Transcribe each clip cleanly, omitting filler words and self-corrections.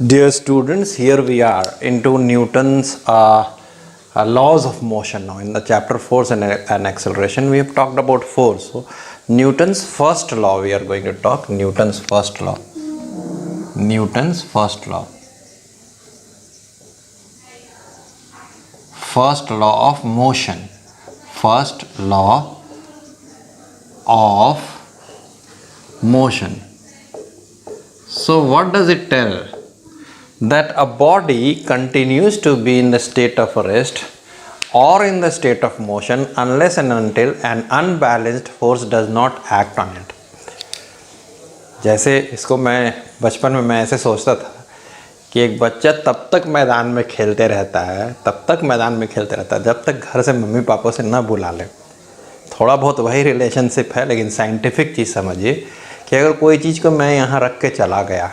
Dear students, here we are into Newton's laws of motion now. In the chapter force and acceleration, we have talked about force. So, Newton's first law we are going to talk. Newton's first law. Newton's first law. First law of motion. First law of motion. So, what does it tell? That a body continues to be in the state of rest or in the state of motion unless and until an unbalanced force does not act on it. जैसे इसको मैं बचपन में मैं ऐसे सोचता था कि एक बच्चा तब तक मैदान में खेलते रहता है जब तक घर से मम्मी पापा से ना बुला ले. थोड़ा बहुत वही रिलेशनशिप है, लेकिन साइंटिफिक चीज़ समझिए कि अगर कोई चीज़ को मैं यहाँ रख के चला गया,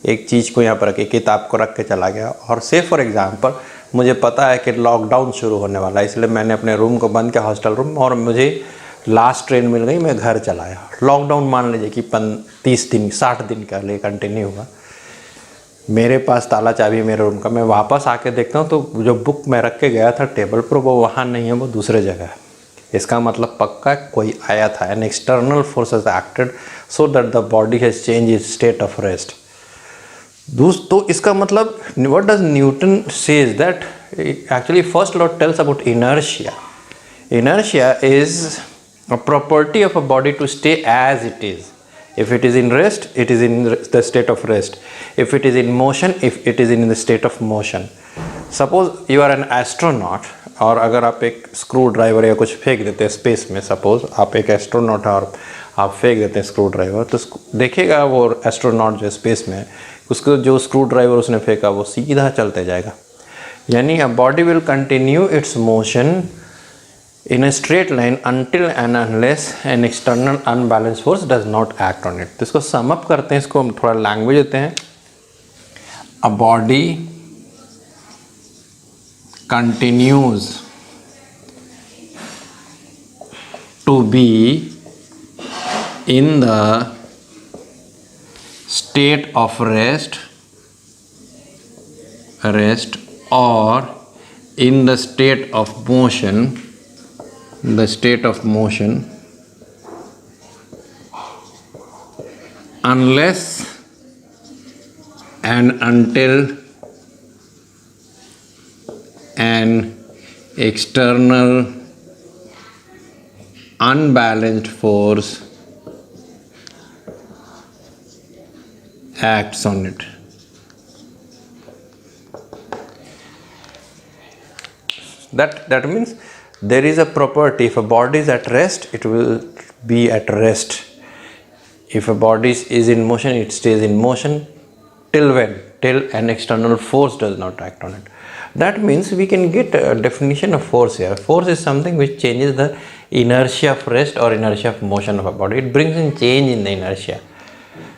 एक चीज़ को यहाँ पर रखी, किताब को रख के चला गया, और से फॉर एग्ज़ाम्पल मुझे पता है कि लॉकडाउन शुरू होने वाला है, इसलिए मैंने अपने रूम को बंद किया, हॉस्टल रूम, और मुझे लास्ट ट्रेन मिल गई, मैं घर चला आया. लॉकडाउन मान लीजिए कि 30 दिन 60 दिन के लिए कंटिन्यू हुआ. मेरे पास ताला चाबी है मेरे रूम का. मैं वापस आके देखता हूँ तो जो बुक मैं रख के गया था टेबल पर वो वहाँ नहीं है, वो दूसरे जगह है. इसका मतलब पक्का कोई आया था. An external force has acted so that the body has change it's state of rest. तो इसका मतलब what does Newton says that actually first law tells about inertia. Inertia is a property of a body to stay as it is. If it is in rest, it is in the state of rest. If it is in motion, if it is in the state of motion. Suppose you are an astronaut, और अगर आप एक screw driver या कुछ फेंक देते हैं space में, सपोज आप एक एस्ट्रोनॉट है और आप फेंक देते हैं स्क्रू ड्राइवर, तो देखिएगा वो एस्ट्रोनॉट जो स्पेस में है, उसको जो स्क्रू ड्राइवर उसने फेंका वो सीधा चलते जाएगा. यानी a body will continue its motion in a straight line until and unless an external unbalance force does not act on it. तो इसको सम अप करते हैं, इसको हम थोड़ा लैंग्वेज देते हैं. A body continues to be in the state of rest or in the state of motion, unless and until an external unbalanced force acts on it. That means there is a property. If a body is at rest, it will be at rest. If a body is in motion, it stays in motion. Till when? Till an external force does not act on it. That means we can get a definition of force here. Force is something which changes the inertia of rest or inertia of motion of a body. It brings in change in the inertia.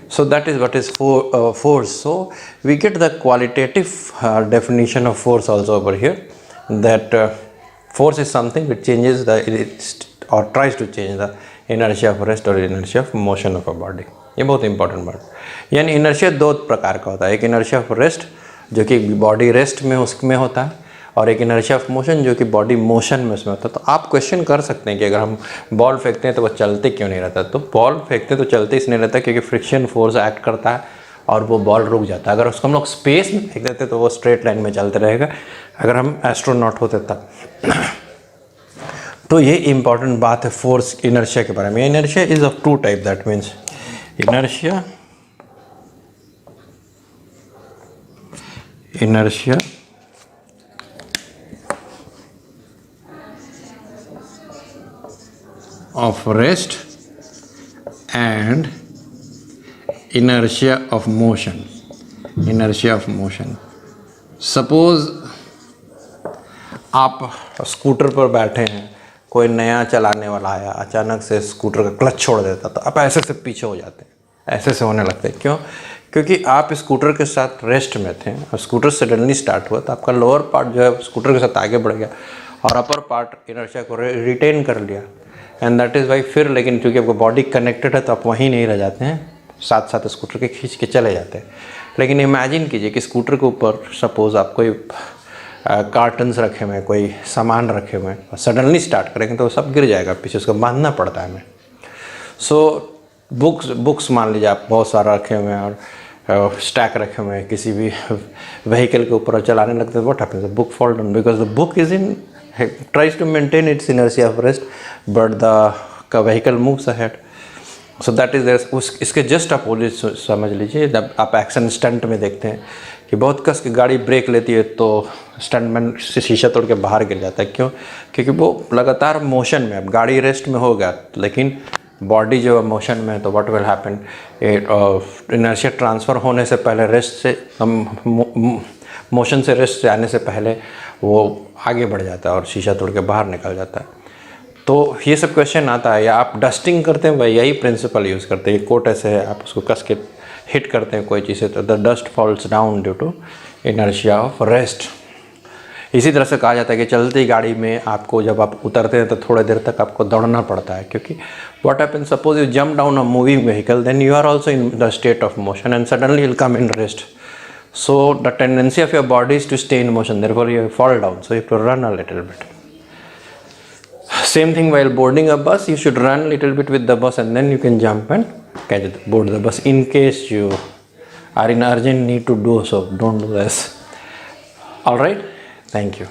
So that is what is force. So we get the qualitative definition of force also over here. That force is something which changes or tries to change the inertia of rest or inertia of motion of a body. ये बहुत important बात. यानी inertia दो प्रकार का होता है. एक इनर्शिया ऑफ रेस्ट जो कि बॉडी रेस्ट में उसमें होता है, और एक इनर्शिया ऑफ मोशन जो कि बॉडी मोशन में उसमें होता है. तो आप क्वेश्चन कर सकते हैं कि अगर हम बॉल फेंकते हैं तो वो चलते क्यों नहीं रहता. तो बॉल फेंकते तो चलते इसलिए रहता है क्योंकि फ्रिक्शन फोर्स एक्ट करता है और वो बॉल रुक जाता है. अगर उसको हम लोग स्पेस में फेंक देते तो वो स्ट्रेट लाइन में चलते रहेगा अगर हम एस्ट्रोनॉट होते तब. तो ये इंपॉर्टेंट बात है फोर्स इनर्शिया के बारे में. Inertia is of two type. That means inertia of rest and inertia of motion. Suppose आप स्कूटर पर बैठे हैं, कोई नया चलाने वाला आया, अचानक से स्कूटर का क्लच छोड़ देता तो आप ऐसे से पीछे हो जाते हैं, ऐसे से होने लगते हैं. क्यों? क्योंकि आप स्कूटर के साथ रेस्ट में थे और स्कूटर सडनली स्टार्ट हुआ तो आपका लोअर पार्ट जो है स्कूटर के साथ आगे बढ़ गया और अपर पार्ट इनर्शिया को रिटेन कर लिया. एंड दैट इज़ वाई फिर, लेकिन क्योंकि आपको बॉडी कनेक्टेड है तो आप वहीं नहीं रह जाते हैं, साथ साथ स्कूटर के खींच के चले जाते हैं. लेकिन इमेजिन कीजिए कि स्कूटर के ऊपर सपोज़ आप कोई कार्टन्स रखे हुए हैं, कोई सामान रखे हुए हैं, और सडनली स्टार्ट करेंगे तो सब गिर जाएगा, पीछे उसको बांधना पड़ता है हमें। सो बुक्स मान लीजिए आप बहुत सारा रखे हुए हैं और स्टैक रखे हुए हैं किसी भी व्हीकल के ऊपर, चलाने लगते हैं, what happens, the book fall down because the book is in tries to maintain its inertia of rest, but the vehicle moves ahead. So that is there. इसके जस्ट अपोजिट समझ लीजिए, जब आप एक्शन स्टंट में देखते हैं कि बहुत कस की गाड़ी ब्रेक लेती है तो स्टंटमैन से शीशा तोड़ के बाहर गिर जाता है। क्यों? क्योंकि वो लगातार मोशन में, अब गाड़ी रेस्ट में होगा लेकिन बॉडी जो है मोशन में है, तो what will happen, inertia transfer होने से पहले, रेस्ट से मोशन से रेस्ट से आने से पहले वो आगे बढ़ जाता है और शीशा तोड़ के बाहर निकल जाता है। तो ये सब क्वेश्चन आता है, या आप डस्टिंग करते हैं वही यही प्रिंसिपल यूज़ करते हैं। कोट ऐसे है, आप उसको कस के हिट करते हैं कोई चीज़ से तो the dust falls down due to inertia of rest. इसी तरह से कहा जाता है कि चलती गाड़ी में आपको जब आप उतरते हैं तो थोड़ी देर तक आपको दौड़ना पड़ता है, क्योंकि what happen, suppose you jump down a moving vehicle, then you are also in the state of motion and suddenly will come in rest. So the tendency of your body is to stay in motion, therefore you fall down, so you have to run a little bit. Same thing while boarding a bus, you should run a little bit with the bus and then you can jump and board the bus. In case you are in urgent need to do so, don't do this. Alright, thank you.